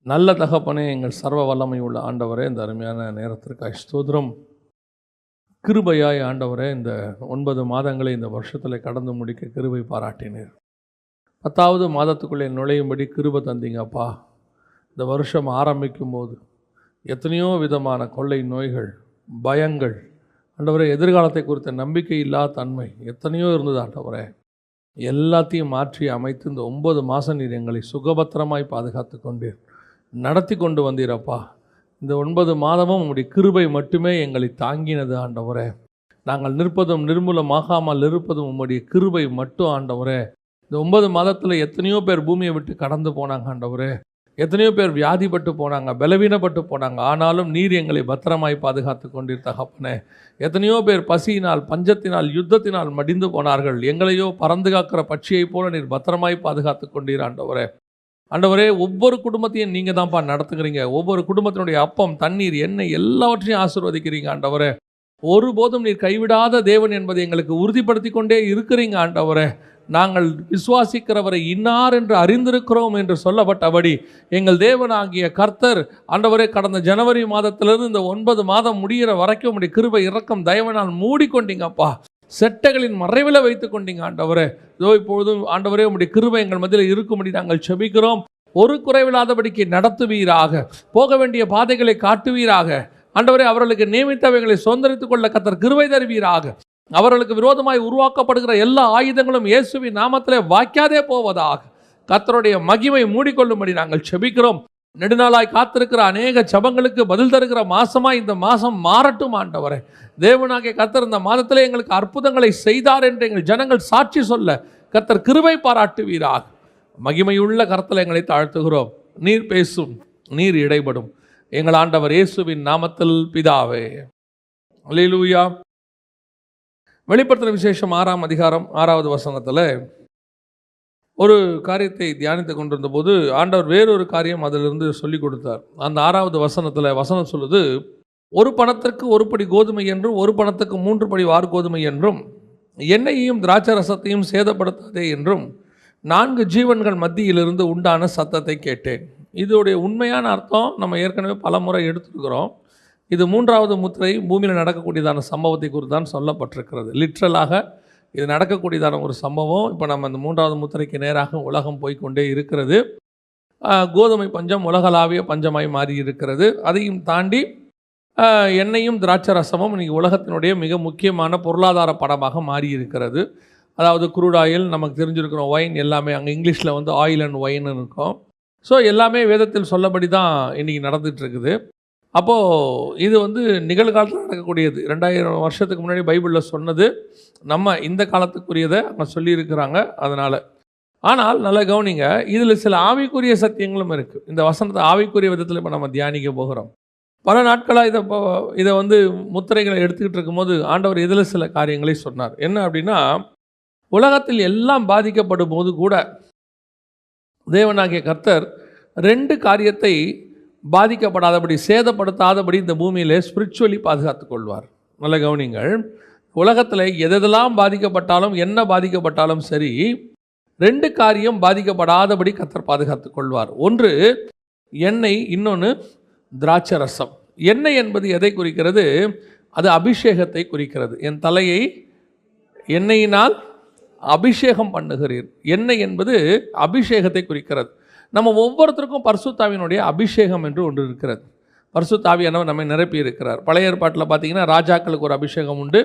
நல்ல தகப்பனே, எங்கள் சர்வ வல்லமை உள்ள ஆண்டவரே, இந்த அருமையான நேரத்திற்காக ஸ்தோத்திரம். கிருபையாய் ஆண்டவரே, இந்த 9 மாதங்களை இந்த வருஷத்தில் கடந்து முடிக்க கிருபை பாராட்டினீர். 10வது மாதத்துக்குள்ளே நுழையும்படி கிருபை தந்தீங்கப்பா. இந்த வருஷம் ஆரம்பிக்கும் போது எத்தனையோ விதமான கொள்ளை நோய்கள், பயங்கள், ஆண்டவரே எதிர்காலத்தை குறித்த நம்பிக்கை இல்லாத தன்மை எத்தனையோ இருந்தது ஆண்டவரே. எல்லாத்தையும் மாற்றி அமைத்து இந்த 9 மாதம் நீர் எங்களை சுகபத்திரமாய் பாதுகாத்து கொண்டீர், நடத்தி கொண்டு வந்தீரப்பா. இந்த 9 மாதமும் உங்களுடைய கிருபை மட்டுமே எங்களை தாங்கினது ஆண்டவரே. நாங்கள் நிற்பதும் நிர்மூலமாகாமல் இருப்பதும் உம்முடைய கிருபை மட்டும் ஆண்டவரே. இந்த 9 மாதத்தில் எத்தனையோ பேர் பூமியை விட்டு கடந்து போனாங்க ஆண்டவரே. எத்தனையோ பேர் வியாதிப்பட்டு போனாங்க, பலவீனப்பட்டு போனாங்க. ஆனாலும் நீர் எங்களை பத்திரமாய் பாதுகாத்து கொண்டீர் தகப்பனே. எத்தனையோ பேர் பசியினால், பஞ்சத்தினால், யுத்தத்தினால் மடிந்து போனார்கள். எங்களையோ பறந்து காக்கிற பட்சியைப் போல நீர் பத்திரமாய் பாதுகாத்து கொண்டீர் ஆண்டவரே. ஆண்டவரே, ஒவ்வொரு குடும்பத்தையும் நீங்கள் தான்ப்பா நடத்துக்கிறீங்க. ஒவ்வொரு குடும்பத்தினுடைய அப்பம், தண்ணீர், எண்ணெய் எல்லாவற்றையும் ஆசீர்வதிக்கிறீங்க ஆண்டவரே. ஒருபோதும் நீர் கைவிடாத தேவன் என்பதை எங்களுக்கு உறுதிப்படுத்தி கொண்டே இருக்கிறீங்க ஆண்டவரே. நாங்கள் விசுவாசிக்கிறவரை இன்னார் என்று அறிந்திருக்கிறோம் என்று சொல்லப்பட்டபடி எங்கள் தேவனாகிய கர்த்தர் ஆண்டவரே கடந்த ஜனவரி மாதத்திலிருந்து இந்த 9 மாதம் முடிகிற வரைக்கும் உம்முடைய கிருபை இரக்கம் தயவினால் மூடிக்கொண்டீங்கப்பா. செட்டைகளின் மறைவில் வைத்து கொண்டீங்க ஆண்டவரே. இதோ இப்பொழுதும் ஆண்டவரே உம்முடைய கிருபை எங்கள் மத்தியில் இருக்கும்படி நாங்கள் செபிக்கிறோம். ஒரு குறைவில்லாதபடிக்கு நடத்துவீராக, போக வேண்டிய பாதைகளை காட்டுவீராக ஆண்டவரே. அவர்களுக்கு நியமித்தவைகளை சுதந்திரித்துக் கொள்ள கர்த்தர் கிருபை தருவீராக. அவர்களுக்கு விரோதமாய் உருவாக்கப்படுகிற எல்லா ஆயுதங்களும் இயேசுவின் நாமத்திலே வாய்க்காதே போவதாக கர்த்தருடைய மகிமை மூடிக்கொள்ளும்படி நாங்கள் செபிக்கிறோம். நெடுநாளாய் காத்திருக்கிற அநேக ஜெபங்களுக்கு பதில் தருகிற மாசமாய் இந்த மாதம் மாறட்டும் ஆண்டவரே. தேவனாகிய கர்த்தர் இந்த மாதத்திலே எங்களுக்கு அற்புதங்களை செய்தார் என்று எங்கள் ஜனங்கள் சாட்சி சொல்ல கர்த்தர் கிருபை பாராட்டுவீராக. மகிமையுள்ள கர்த்தரை எங்களை தாழ்த்துகிறோம். நீர் பேசும், நீர் இடைபடும். எங்கள் ஆண்டவர் இயேசுவின் நாமத்தில் பிதாவே, அல்லேலூயா. வெளிப்படுத்தின விசேஷம் 6ஆம் அதிகாரம் 6வது வசனத்தில் ஒரு காரியத்தை தியானித்து கொண்டிருந்த போது ஆண்டவர் வேறொரு காரியம் அதிலிருந்து சொல்லி கொடுத்தார். அந்த 6வது வசனத்தில் வசனம் சொல்லுது, ஒரு பணத்திற்கு 1 படி கோதுமை என்றும் 1 பணத்துக்கு 3 படி வார்கோதுமை என்றும் எண்ணெயையும் திராட்சை ரசத்தையும் சேதப்படுத்தாதே என்றும் 4 ஜீவன்கள் மத்தியிலிருந்து உண்டான சத்தத்தை கேட்டேன். இதோடைய உண்மையான அர்த்தம் நம்ம ஏற்கனவே பல முறை எடுத்துருக்கிறோம். இது 3வது முத்திரை பூமியில் நடக்கக்கூடியதான சம்பவத்தை குறித்து தான் சொல்லப்பட்டிருக்கிறது. லிட்ரலாக இது நடக்கக்கூடியதான ஒரு சம்பவம். இப்போ நம்ம அந்த 3வது முத்திரைக்கு நேராக உலகம் போய்கொண்டே இருக்கிறது. கோதுமை பஞ்சம் உலகளாவிய பஞ்சமாய் மாறி இருக்கிறது. அதையும் தாண்டி எண்ணெயும் திராட்சை ரசமும் இன்றைக்கி உலகத்தினுடைய மிக முக்கியமான பொருளாதார படமாக மாறி இருக்கிறது. அதாவது குரூட் ஆயில் நமக்கு தெரிஞ்சிருக்கிறோம், ஒயின் எல்லாமே அங்கே இங்கிலீஷில் வந்து ஆயில் அண்ட் ஒயின்னு இருக்கும். ஸோ எல்லாமே வேதத்தில் சொல்லபடி தான் இன்றைக்கி நடந்துகிட்ருக்குது. அப்போது இது வந்து நிகழ்காலத்தில் நடக்கக்கூடியது. 2000 வருஷத்துக்கு முன்னாடி பைபிளில் சொன்னது நம்ம இந்த காலத்துக்குரியதை அங்கே சொல்லியிருக்கிறாங்க. அதனால் ஆனால் நல்லா கவனிங்க, இதில் சில ஆவிக்குரிய சத்தியங்களும் இருக்குது. இந்த வசனத்தை ஆவிக்குரிய விதத்தில் இப்போ நம்ம தியானிக்க போகிறோம். பல நாட்களாக இதை வந்து முத்திரைகளை எடுத்துக்கிட்டு இருக்கும்போது ஆண்டவர் இதில் சில காரியங்களை சொன்னார். என்ன அப்படின்னா, உலகத்தில் எல்லாம் பாதிக்கப்படும் போது கூட தேவனாகிய கர்த்தர் 2 காரியத்தை பாதிக்கப்படாதபடி, சேதப்படுத்தாதபடி இந்த பூமியிலே ஸ்பிரிச்சுவலி பாதுகாத்து கொள்வார். நல்ல கவனிங்கள், உலகத்தில் எதெல்லாம் பாதிக்கப்பட்டாலும், என்ன பாதிக்கப்பட்டாலும் சரி, 2 காரியம் பாதிக்கப்படாதபடி கர்த்தர் பாதுகாத்து கொள்வார். ஒன்று எண்ணெய், இன்னொன்று திராட்சை ரசம். எண்ணெய் என்பது எதை குறிக்கிறது? அது அபிஷேகத்தை குறிக்கிறது. என் தலையை எண்ணெயினால் அபிஷேகம் பண்ணுகிறீர். எண்ணெய் என்பது அபிஷேகத்தை குறிக்கிறது. நம்ம ஒவ்வொருத்தருக்கும் பரிசுத்த ஆவியினுடைய அபிஷேகம் என்று ஒன்று இருக்கிறது. பரிசுத்த ஆவியானவர் நம்மை நிரப்பி இருக்கிறார். பழைய ஏற்பாட்டில் பார்த்தீங்கன்னா ராஜாக்களுக்கு ஒரு அபிஷேகம் உண்டு,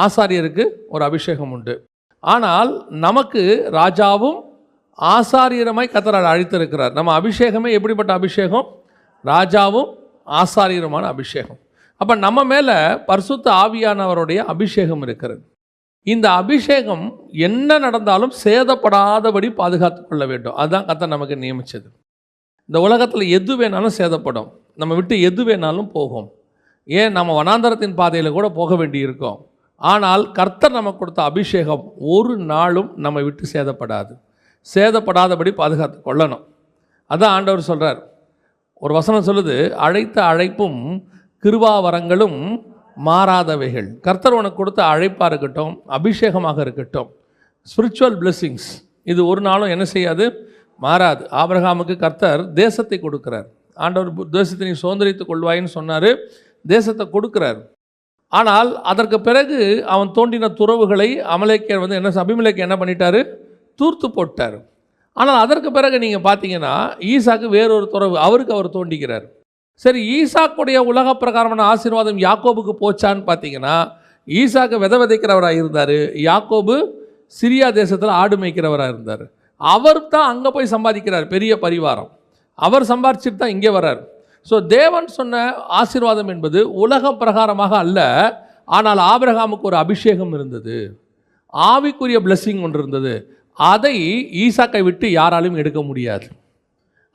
ஆசாரியருக்கு ஒரு அபிஷேகம் உண்டு. ஆனால் நமக்கு ராஜாவும் ஆசாரியருமாய் கர்த்தர் அழைத்திருக்கிறார். நம்ம அபிஷேகமே எப்படிப்பட்ட அபிஷேகம்? ராஜாவும் ஆசாரியருமான அபிஷேகம். அப்போ நம்ம மேலே பரிசுத்த ஆவியானவருடைய அபிஷேகம் இருக்கிறது. இந்த அபிஷேகம் என்ன நடந்தாலும் சேதப்படாதபடி பாதுகாத்து கொள்ள வேண்டும். அதுதான் கர்த்தர் நமக்கு நியமித்தது. இந்த உலகத்தில் எது வேணாலும் சேதப்படும், நம்ம விட்டு எது வேணாலும் போகும். ஏன், நம்ம வனாந்தரத்தின் பாதையில் கூட போக வேண்டி இருக்கும். ஆனால் கர்த்தர் நமக்கு கொடுத்த அபிஷேகம் ஒரு நாளும் நம்ம விட்டு சேதப்படாது. சேதப்படாதபடி பாதுகாத்து கொள்ளணும். அதான் ஆண்டவர் சொல்கிறார். ஒரு வசனம் சொல்லுது, அழைத்த அழைப்பும் கிருபாவரங்களும் மாறாதவைகள். கர்த்தர் உனக்கு கொடுத்த அழைப்பாக இருக்கட்டும், அபிஷேகமாக இருக்கட்டும், ஸ்பிரிச்சுவல் பிளெஸ்ஸிங்ஸ், இது ஒரு நாளும் என்ன செய்யாது? மாறாது. ஆபிரகாமுக்கு கர்த்தர் தேசத்தை கொடுக்கிறார். ஆண்டவர் தேசத்தை நீ சுதந்திரித்துக் கொள்வாயின்னு சொன்னார், தேசத்தை கொடுக்கிறார். ஆனால் அதற்கு பிறகு அவன் தோண்டின துறவுகளை அமலேக்கர் அபிமெலேக்கு என்ன பண்ணிட்டாரு? தூர்த்து போட்டார். ஆனால் அதற்கு பிறகு நீங்கள் பார்த்தீங்கன்னா ஈசாக்கு வேறொரு துறவு அவருக்கு அவர் தோண்டிக்கிறார். சரி, ஈசாக்குடைய உலக பிரகாரமான ஆசீர்வாதம் யாக்கோபுக்கு போச்சான்னு பார்த்தீங்கன்னா, ஈசாக்கு விதைக்கிறவராக இருந்தார், யாக்கோபு சிரியா தேசத்தில் ஆடு மேய்க்கிறவராக இருந்தார். அவர் தான் அங்கே போய் சம்பாதிக்கிறார், பெரிய பரிவாரம். அவர் சம்பாதிச்சுட்டு தான் இங்கே வர்றார். ஸோ தேவன் சொன்ன ஆசீர்வாதம் என்பது உலக பிரகாரமாக அல்ல. ஆனால் ஆபிரகாமுக்கு ஒரு அபிஷேகம் இருந்தது, ஆவிக்குரிய பிளெஸ்ஸிங் ஒன்று இருந்தது. அதை ஈசாக்கை விட்டு யாராலும் எடுக்க முடியாது.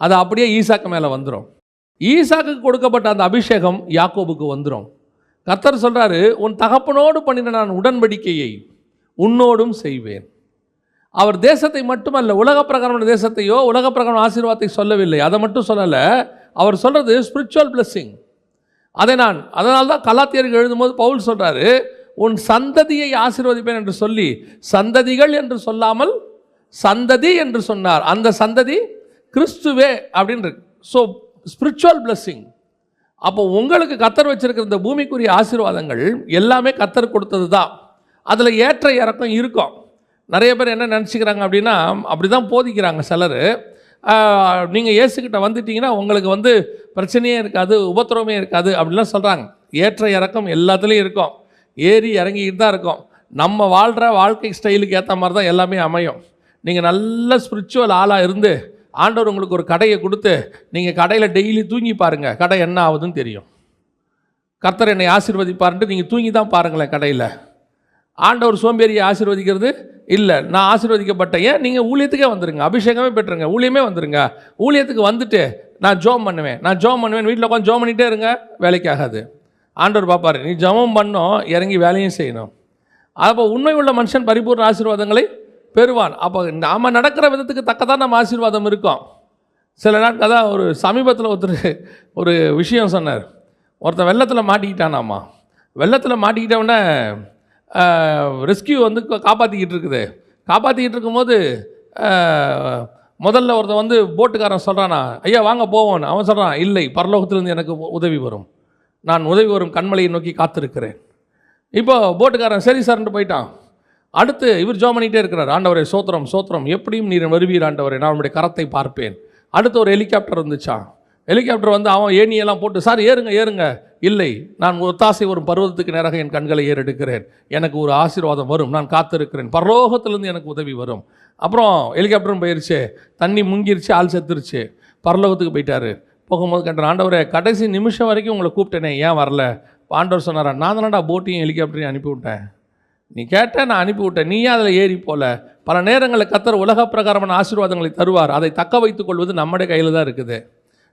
அது அப்படியே ஈசாக்கு மேலே வந்துடும். ஈசாக்கு கொடுக்கப்பட்ட அந்த அபிஷேகம் யாக்கோபுக்கு வந்துடும். கர்த்தர் சொல்கிறாரு, உன் தகப்பனோடு பண்ணின நான் உடன்படிக்கையை உன்னோடும் செய்வேன். அவர் தேசத்தை மட்டுமல்ல, உலக பிரகாரமான தேசத்தையோ உலக பிரகாரமான ஆசீர்வாதத்தை சொல்லவில்லை. அதை மட்டும் சொல்லலை. அவர் சொல்கிறது ஸ்பிரிச்சுவல் பிளெஸ்ஸிங். அதனால தான் கலாத்தியருக்கு எழுதும்போது பவுல் சொல்கிறாரு, உன் சந்ததியை ஆசீர்வதிப்பேன் என்று சொல்லி சந்ததிகள் என்று சொல்லாமல் சந்ததி என்று சொன்னார். அந்த சந்ததி கிறிஸ்துவே அப்படின்னு. So spiritual blessing. அப்போ உங்களுக்கு கர்த்தர் வச்சிருக்கிற இந்த பூமிக்குரிய ஆசீர்வாதங்கள் எல்லாமே கர்த்தர் கொடுத்தது தான். அதில் ஏற்ற இறக்கம் இருக்கும். நிறைய பேர் என்ன நினச்சிக்கிறாங்க அப்படின்னா, அப்படி தான் போதிக்கிறாங்க சிலர். நீங்கள் இயேசுக்கிட்ட வந்துட்டீங்கன்னா உங்களுக்கு பிரச்சனையே இருக்காது, உபத்திரமே இருக்காது அப்படிலாம் சொல்கிறாங்க. ஏற்ற இறக்கம் எல்லாத்துலேயும் இருக்கும், ஏறி இறங்கிக்கிட்டு தான் இருக்கும். நம்ம வாழ்கிற வாழ்க்கை ஸ்டைலுக்கு ஏற்ற மாதிரி தான் எல்லாமே அமையும். நீங்கள் நல்ல ஸ்பிரிச்சுவல் ஆளாக இருந்து ஆண்டவர் உங்களுக்கு ஒரு கடையை கொடுத்து நீங்கள் கடையில் டெய்லி தூங்கி பாருங்கள், கடை என்ன ஆகுதுன்னு தெரியும். கர்த்தர் என்னை ஆசீர்வதிப்பார்ன்ட்டு நீங்கள் தூங்கி தான் பாருங்களேன் கடையில். ஆண்டவர் சோம்பேறியை ஆசீர்வதிக்கிறது இல்லை. நான் ஆசீர்வதிக்கப்பட்டேன். ஏன் நீங்கள் ஊழியத்துக்கே வந்துடுங்க, அபிஷேகமே பெற்றுருங்க, ஊழியமே வந்துடுங்க. ஊழியத்துக்கு வந்துட்டு நான் ஜோம் பண்ணுவேன் வீட்டில் உட்காந்து ஜோம் பண்ணிகிட்டே இருங்க, வேலைக்கு ஆகாது. ஆண்டவர் பார்ப்பார், நீ ஜெபம் பண்ணோம், இறங்கி வேலையும் செய்யணும். அப்போ உண்மை உள்ள மனுஷன் பரிபூர்ண ஆசீர்வாதங்களை பெறுவான். அப்போ நாம் நடக்கிற விதத்துக்கு தக்கதான் நம்ம ஆசீர்வாதம் இருக்கும். சில நாட்கள் தான் ஒரு சமீபத்தில் ஒரு விஷயம் சொன்னார். ஒருத்தன் வெள்ளத்தில் மாட்டிக்கிட்டானாம்மா. வெள்ளத்தில் மாட்டிக்கிட்டவொடனே ரெஸ்கியூ காப்பாற்றிக்கிட்டு இருக்கும்போது முதல்ல ஒருத்தன் போட்டுக்காரன் சொல்கிறானா, ஐயா வாங்க போவோன்னு. அவன் சொல்கிறான், இல்லை, பரலோகத்திலிருந்து எனக்கு உதவி வரும், நான் உதவி வரும் கண்மலையை நோக்கி காத்திருக்கிறேன். இப்போ போட்டுக்காரன் சரி சார்ன்ட்டு போயிட்டான். அடுத்து இவர் ஜெபம் பண்ணிகிட்டே இருக்கிறார், ஆண்டவரே சோத்திரம் சோத்திரம், எப்படியும் நீர் வருவீர் ஆண்டவரே, நான் உங்களுடைய கரத்தை பார்ப்பேன். அடுத்து ஒரு ஹெலிகாப்டர் வந்துச்சான். ஹெலிகாப்டர் அவன் ஏணியெல்லாம் போட்டு, சார் ஏறுங்க. இல்லை, நான் ஒத்தாசை வரும் பருவத்துக்கு நேராக என் கண்களை ஏறெடுக்கிறேன், எனக்கு ஒரு ஆசீர்வாதம் வரும், நான் காத்திருக்கிறேன், பரலோகத்திலேருந்து எனக்கு உதவி வரும். அப்புறம் ஹெலிகாப்டரும் போயிடுச்சு, தண்ணி முங்கிருச்சு, ஆள் செத்துருச்சு, பரலோகத்துக்கு போயிட்டார். போகும்போது கேட்டார், ஆண்டவரே கடைசி நிமிஷம் வரைக்கும் உங்களை கூப்பிட்டேனே, ஏன் வரல? ஆண்டவர் சொன்னாரா, நான் தானடா போட்டையும் ஹெலிகாப்டரையும் அனுப்பிவிட்டேன், நீ கேட்ட நான் அனுப்பிவிட்டேன், நீ அதில் ஏறி போல. பல நேரங்களில் கர்த்தர் உலக பிரகாரமான ஆசீர்வாதங்களை தருவார். அதை தக்க வைத்துக் கொள்வது நம்முடைய கையில் தான் இருக்குது.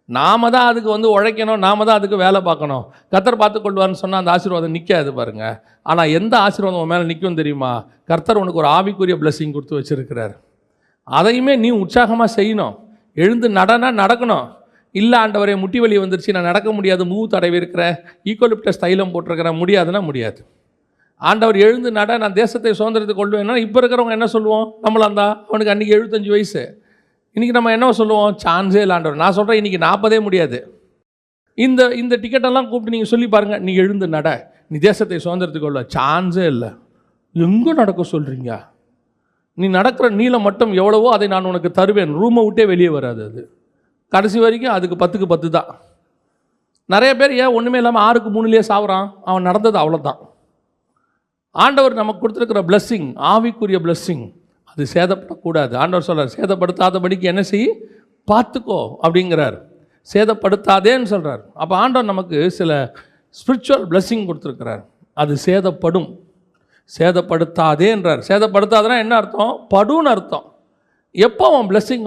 நாம தான் அதுக்கு உழைக்கணும், நாம தான் அதுக்கு வேலை பார்க்கணும். கர்த்தர் பார்த்துக்கொள்வார்னு சொன்னால் அந்த ஆசீர்வாதம் நிற்காது பாருங்கள். ஆனால் எந்த ஆசீர்வாதம் உன் மேலே நிற்கும் தெரியுமா? கர்த்தர் உனக்கு ஒரு ஆவிக்குரிய பிளெஸ்ஸிங் கொடுத்து வச்சுருக்கிறார். அதையுமே நீ உற்சாகமாக செய்யணும். எழுந்து நடக்கணும். இல்லை ஆண்டவரே முட்டி வலி வந்துருச்சு, நான் நடக்க முடியாது, மூவ் தடவி இருக்கிறேன், ஈக்குவலிப்டஸ் தைலம் போட்டிருக்கிறேன், முடியாதுன்னா முடியாது. ஆண்டவர் எழுந்து நான் தேசத்தை சுதந்திரத்தை கொள்வேன்னா இப்போ இருக்கிறவங்க என்ன சொல்லுவோம்? நம்மளாந்தா அவனுக்கு அன்றைக்கி 75 வயசு, இன்றைக்கி நம்ம என்ன சொல்லுவோம்? சான்ஸே இல்லை ஆண்டவர். நான் சொல்கிறேன், இன்றைக்கி 40 முடியாது. இந்த டிக்கெட்டெல்லாம் கூப்பிட்டு நீங்கள் சொல்லி பாருங்கள், நீ எழுந்து நீ தேசத்தை சுதந்திரத்துக்கு கொள்ள, சான்ஸே இல்லை. எங்கே நடக்க சொல்கிறீங்க? நீ நடக்கிற நீளம் மட்டும் எவ்வளவோ அதை நான் உனக்கு தருவேன். ரூமை விட்டே வெளியே வராது. அது கடைசி வரைக்கும் அதுக்கு 10க்கு 10 தான். நிறைய பேர் ஏன் ஒன்றுமே இல்லாமல் 6க்கு 3 சாவுறான்? அவன் நடந்தது அவ்வளோதான். ஆண்டவர் நமக்கு கொடுத்துருக்கிற பிளெஸ்ஸிங், ஆவிக்குரிய பிளெஸ்ஸிங், அது சேதப்படக்கூடாது. ஆண்டவர் சொல்கிறார், சேதப்படுத்தாதபடிக்கு என்ன செய், பார்த்துக்கோ அப்படிங்கிறார். சேதப்படுத்தாதேன்னு சொல்கிறார். அப்போ ஆண்டவர் நமக்கு சில ஸ்பிரிச்சுவல் பிளெஸ்ஸிங் கொடுத்துருக்கிறார். அது சேதப்படுத்தாதேன்றார். சேதப்படுத்தாதுன்னா என்ன அர்த்தம்? படுன்னு அர்த்தம். எப்போ அவன் பிளெஸ்ஸிங்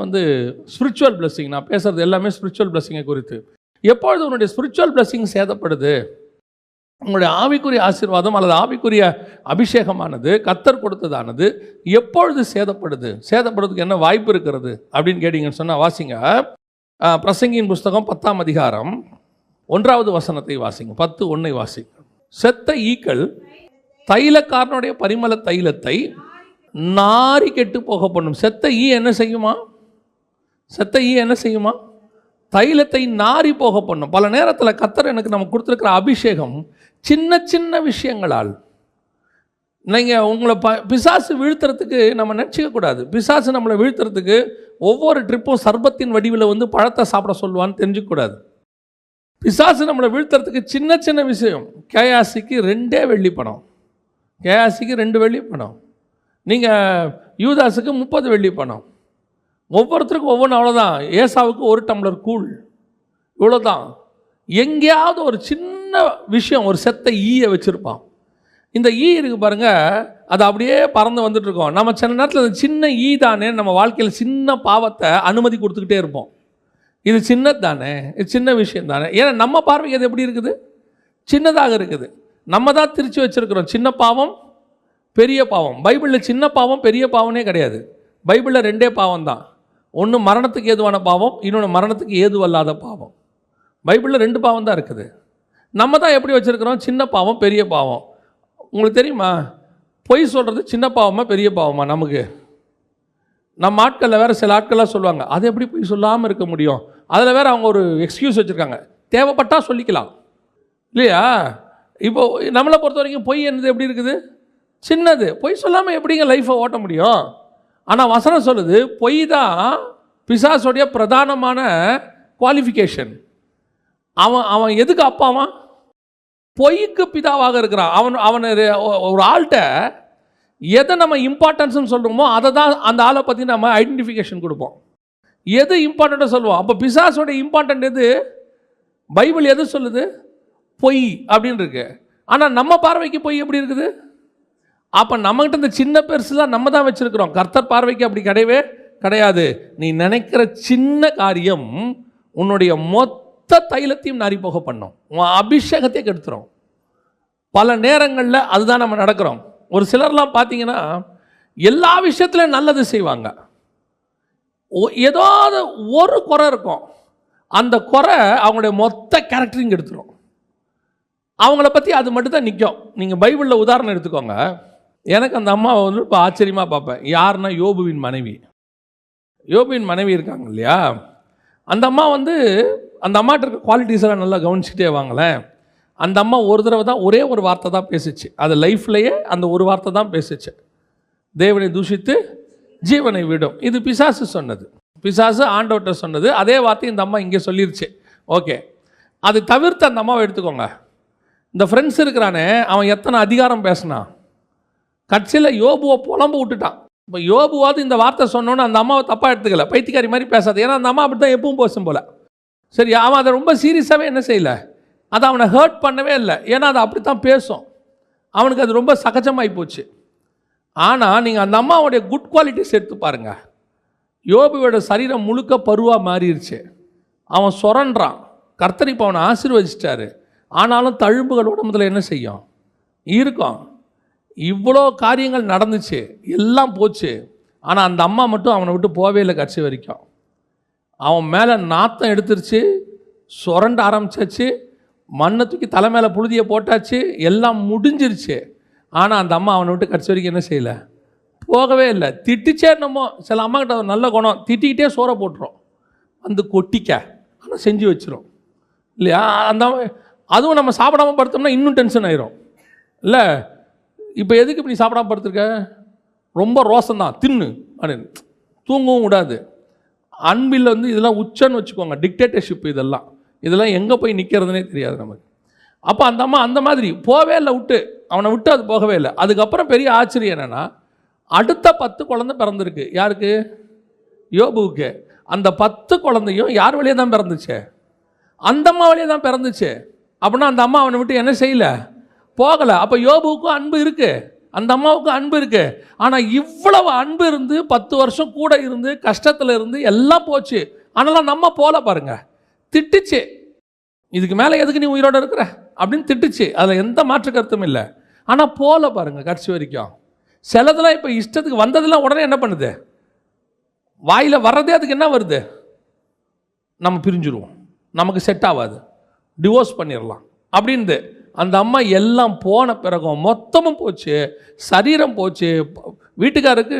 ஸ்பிரிச்சுவல் பிளெஸ்ஸிங், நான் பேசுகிறது எல்லாமே ஸ்பிரிச்சுவல் பிளெஸ்ஸிங்கை குறித்து. எப்பொழுது உன்னுடைய ஸ்பிரிச்சுவல் பிளெஸ்ஸிங் சேதப்படுது, உங்களுடைய ஆவிக்குரிய ஆசீர்வாதம் அல்லது ஆவிக்குரிய அபிஷேகமானது கர்த்தர் கொடுத்ததானது எப்பொழுது சேதப்படுறதுக்கு என்ன வாய்ப்பு இருக்கிறது அப்படின்னு கேட்டிங்கன்னு சொன்னால் வாசிங்க. பிரசங்கியின் புஸ்தகம் 10ஆம் அதிகாரம் 1வது வசனத்தை வாசிங்க. 10:1 வாசிங்க. செத்த ஈக்கள் தைலக்காரனுடைய பரிமள தைலத்தை நாரி கெட்டு போக பண்ணும். செத்த ஈ என்ன செய்யுமா? செத்த ஈ என்ன செய்யுமா? தைலத்தை நாரி போக பண்ணும். பல நேரத்தில் கர்த்தர் எனக்கு நம்ம கொடுத்துருக்கிற அபிஷேகம் சின்ன சின்ன விஷயங்களால், நீங்கள் உங்களை பிசாசு வீழ்த்துறதுக்கு நம்ம நினச்சிக்கக்கூடாது. பிசாசு நம்மளை வீழ்த்துறதுக்கு ஒவ்வொரு ட்ரிப்பும் சர்பத்தின் வடிவில் வந்து பழத்தை சாப்பிட சொல்லுவான்னு தெரிஞ்சுக்கூடாது. பிசாசு நம்மளை வீழ்த்துறதுக்கு சின்ன சின்ன விஷயம். கேயாசிக்கு 2 வெள்ளி பணம், கேயாசிக்கு 2 வெள்ளி பணம், நீங்கள் யூதாஸுக்கு 30 வெள்ளி பணம், ஒவ்வொருத்தருக்கும் ஒவ்வொன்று. அவ்வளோதான். ஏசாவுக்கு 1 டம்ளர் கூழ், இவ்வளோதான். எங்கேயாவது ஒரு சின்ன விஷயம், ஒரு செத்த ஈயை வச்சுருப்பான். இந்த ஈ இருக்குது பாருங்கள், அது அப்படியே பறந்து வந்துட்டுருக்கோம். நம்ம சில நேரத்தில் அந்த சின்ன ஈ தானே நம்ம வாழ்க்கையில் சின்ன பாவத்தை அனுமதி கொடுத்துக்கிட்டே இருப்போம். இது சின்னது தானே, இது சின்ன விஷயம் தானே. ஏன்னா நம்ம பார்வைக்கு அது எப்படி இருக்குது? சின்னதாக இருக்குது. நம்ம தான் திரிச்சு வச்சுருக்கிறோம் சின்ன பாவம் பெரிய பாவம். பைபிளில் சின்ன பாவம் பெரிய பாவமே கிடையாது. பைபிளில் 2 பாவம் தான். ஒன்று மரணத்துக்கு ஏதுவான பாவம், இன்னொன்று மரணத்துக்கு ஏதுவல்லாத பாவம். பைபிளில் 2 பாவம் தான் இருக்குது. நம்ம தான் எப்படி வச்சுருக்கிறோம்? சின்ன பாவம் பெரிய பாவம். உங்களுக்கு தெரியுமா, பொய் சொல்கிறது சின்ன பாவமா பெரிய பாவமா? நமக்கு நம்ம ஆட்களில் வேறு சில ஆட்கள்லாம் சொல்லுவாங்க, அது எப்படி பொய் சொல்லாமல் இருக்க முடியும்? அதில் வேறு அவங்க ஒரு எக்ஸ்கியூஸ் வச்சுருக்காங்க, தேவைப்பட்டால் சொல்லிக்கலாம் இல்லையா? இப்போது நம்மளை பொறுத்த வரைக்கும் பொய் என்னது எப்படி இருக்குது? சின்னது. பொய் சொல்லாமல் எப்படிங்க லைஃப்பை ஓட்ட முடியும்? ஆனால் வசனம் சொல்லுது, பொய் தான் பிசாசுடைய பிரதானமான குவாலிஃபிகேஷன். அவன் எதுக்கு அப்பாவான்? பொய்க்கு பிதாவாக இருக்கிறான். அவன் ஒரு ஆள்கிட்ட எதை நம்ம இம்பார்ட்டன்ஸ்னு சொல்கிறோமோ அதை தான் அந்த ஆளை பற்றி நம்ம ஐடென்டிஃபிகேஷன் கொடுப்போம். எது இம்பார்ட்டண்ட்டாக சொல்லுவோம். அப்போ பிசாசோட இம்பார்ட்டன்ட் எது? பைபிள் எது சொல்லுது? பொய் அப்படின்னு இருக்கு. ஆனால் நம்ம பார்வைக்கு பொய் எப்படி இருக்குது? அப்போ நம்மகிட்ட இந்த சின்ன பெருசுலாம் நம்ம தான் வச்சுருக்கிறோம். கர்த்தர் பார்வைக்கு அப்படி கிடையவே கிடையாது. நீ நினைக்கிற சின்ன காரியம் உன்னுடைய மொத்த தைலத்தையும் நாரி போக பண்ணும், உன் அபிஷேகத்தை கெடுத்துரும். பல நேரங்களில் அதுதான் நம்ம நடக்கிறோம். ஒரு சிலர்லாம் பார்த்தீங்கன்னா எல்லா விஷயத்துலையும் நல்லது செய்வாங்க, ஏதாவது ஒரு குறை இருக்கும், அந்த குறை அவங்களுடைய மொத்த கேரக்டரையும் கெடுத்துரும். அவங்கள பற்றி அது மட்டும்தான் நிற்கும். நீங்கள் பைபிளில் உதாரணம் எடுத்துக்கோங்க. எனக்கு அந்த அம்மாவை வந்து இப்போ ஆச்சரியமாக பார்ப்பேன். யாருன்னா யோபுவின் மனைவி. யோபுவின் மனைவி இருக்காங்க இல்லையா, அந்த அம்மா வந்து அந்த அம்மாட்ட இருக்க குவாலிட்டிஸ் எல்லாம் நல்லா கவனிச்சுட்டே வாங்களேன். அந்த அம்மா ஒரு தடவை தான் ஒரே ஒரு வார்த்தை தான் பேசிச்சு. அது லைஃப்லையே அந்த ஒரு வார்த்தை தான் பேசிச்சு, தேவனை தூஷித்து ஜீவனை விடும். இது பிசாசு சொன்னது, பிசாசு ஆண்டவர்கிட்ட சொன்னது. அதே வார்த்தை இந்த அம்மா இங்கே சொல்லிருச்சு. ஓகே, அது தவிர்த்து அந்த அம்மாவை எடுத்துக்கோங்க. இந்த ஃப்ரெண்ட்ஸ் இருக்கிறானே, அவன் எத்தனை அதிகாரம் பேசினான், கட்சியில் யோபுவை புலம்பு விட்டுட்டான். இப்போ யோபுவாது இந்த வார்த்தை சொன்னோன்னு அந்த அம்மாவை தப்பாக எடுத்துக்கல, பைத்தியக்காரி மாதிரி பேசாது. ஏன்னா அந்த அம்மா அப்படி தான் எப்பவும் பேசும் போல். சரி, அவன் அதை ரொம்ப சீரியஸாகவே என்ன செய்யலை, அதை அவனை ஹர்ட் பண்ணவே இல்லை. ஏன்னா அது அப்படி தான் பேசும், அவனுக்கு அது ரொம்ப சகஜமாகி போச்சு. ஆனால் நீங்கள் அந்த அம்மாவுடைய குட் குவாலிட்டிஸ் எடுத்து பாருங்கள். யோபுவோட சரீரம் முழுக்க பருவாக மாறிடுச்சு. அவன் சுரண்டான், கர்த்தர் இப்போ அவனை ஆசீர்வதிச்சிட்டாரு. ஆனாலும் தழும்புகள் உடம்புல என்ன செய்யும், இருக்கும். இவ்வளோ காரியங்கள் நடந்துச்சு, எல்லாம் போச்சு. ஆனால் அந்த அம்மா மட்டும் அவனை விட்டு போவே இல்லை. கடைசி வரைக்கும் அவன் மேலே நாத்தம் எடுத்துருச்சு, சுரண்ட ஆரம்பிச்சாச்சு, மண்ணை தூக்கி தலை மேலே புழுதியை போட்டாச்சு, எல்லாம் முடிஞ்சிருச்சு. ஆனால் அந்த அம்மா அவனை விட்டு கடைசி வரைக்கும் என்ன செய்யலை, போகவே இல்லை. திட்டிச்சே என்னமோ, சில அம்மா கிட்ட ஒரு நல்ல குணம், திட்டிக்கிட்டே சோறை போட்டுரும், வந்து கொட்டிக்க, ஆனால் செஞ்சு வச்சிரும் இல்லையா? அந்த அதுவும் நம்ம சாப்பிடாமல் படுத்தோம்னா இன்னும் டென்ஷன் ஆயிரும் இல்லை? இப்போ எதுக்கு இப்படி சாப்பிடாம படுத்துருக்க, ரொம்ப ரோசம்தான், தின்னு அப்படின்னு. தூங்கவும் கூடாது. அன்பில் வந்து இதெல்லாம் உச்சன்னு வச்சுக்கோங்க, டிக்டேட்டர்ஷிப். இதெல்லாம் எங்கே போய் நிற்கிறதுனே தெரியாது நமக்கு. அப்போ அந்த அம்மா அந்த மாதிரி போவே இல்லை, அவனை விட்டு அது போகவே இல்லை. அதுக்கப்புறம் பெரிய ஆச்சரியம் என்னென்னா, அடுத்த 10 குழந்தை பிறந்திருக்கு. யாருக்கு? யோபுவுக்கு. அந்த 10 குழந்தையும் யார் வழியே தான் பிறந்துச்சு? அந்த அம்மா வழியே தான் பிறந்துச்சு. அப்படின்னா அந்த அம்மா அவனை விட்டு என்ன செய்யலை, போகலை. அப்போ யோபுவுக்கும் அன்பு இருக்குது, அந்த அம்மாவுக்கும் அன்பு இருக்குது. ஆனால் இவ்வளவு அன்பு இருந்து 10 வருஷம் கூட இருந்து கஷ்டத்தில் இருந்து எல்லாம் போச்சு. ஆனாலும் நம்ம போல பாருங்க, திட்டுச்சு. இதுக்கு மேலே எதுக்கு நீ உயிரோடு இருக்கிற அப்படின்னு திட்டுச்சு. அதில் எந்த மாற்று கருத்தும் இல்லை. ஆனால் போல பாருங்க கடைசி வரைக்கும். சிலதெல்லாம் இப்போ இஷ்டத்துக்கு வந்ததெல்லாம் உடனே என்ன பண்ணுது, வாயில் வர்றதே அதுக்கு என்ன வருது, நம்ம பிரிஞ்சுருவோம், நமக்கு செட் ஆகாது, டிவோர்ஸ் பண்ணிடலாம் அப்படின்னு. அந்த அம்மா எல்லாம் போன பிறகும் மொத்தமும் போச்சு, சரீரம் போச்சு, வீட்டுக்காருக்கு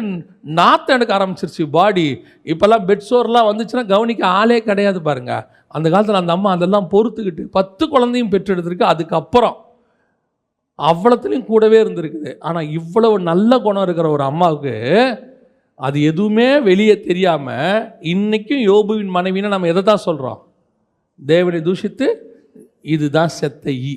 நாற்றம் எடுக்க ஆரம்பிச்சிருச்சு பாடி. இப்போல்லாம் பெட்சோர்லாம் வந்துச்சுன்னா கவனிக்க ஆளே கிடையாது பாருங்க. அந்த காலத்தில் அந்த அம்மா அதெல்லாம் பொறுத்துக்கிட்டு 10 குழந்தையும் பெற்றெடுத்திருக்கு. அதுக்கப்புறம் அவ்வளோத்துலேயும் கூடவே இருந்திருக்குது. ஆனால் இவ்வளவு நல்ல குணம் இருக்கிற ஒரு அம்மாவுக்கு அது எதுவுமே வெளியே தெரியாமல் இன்றைக்கும் யோபுவின் மனைவின்னு நம்ம எதை தான் சொல்கிறோம்? தேவனை தூஷித்து இதுதான் செத்த ஈ.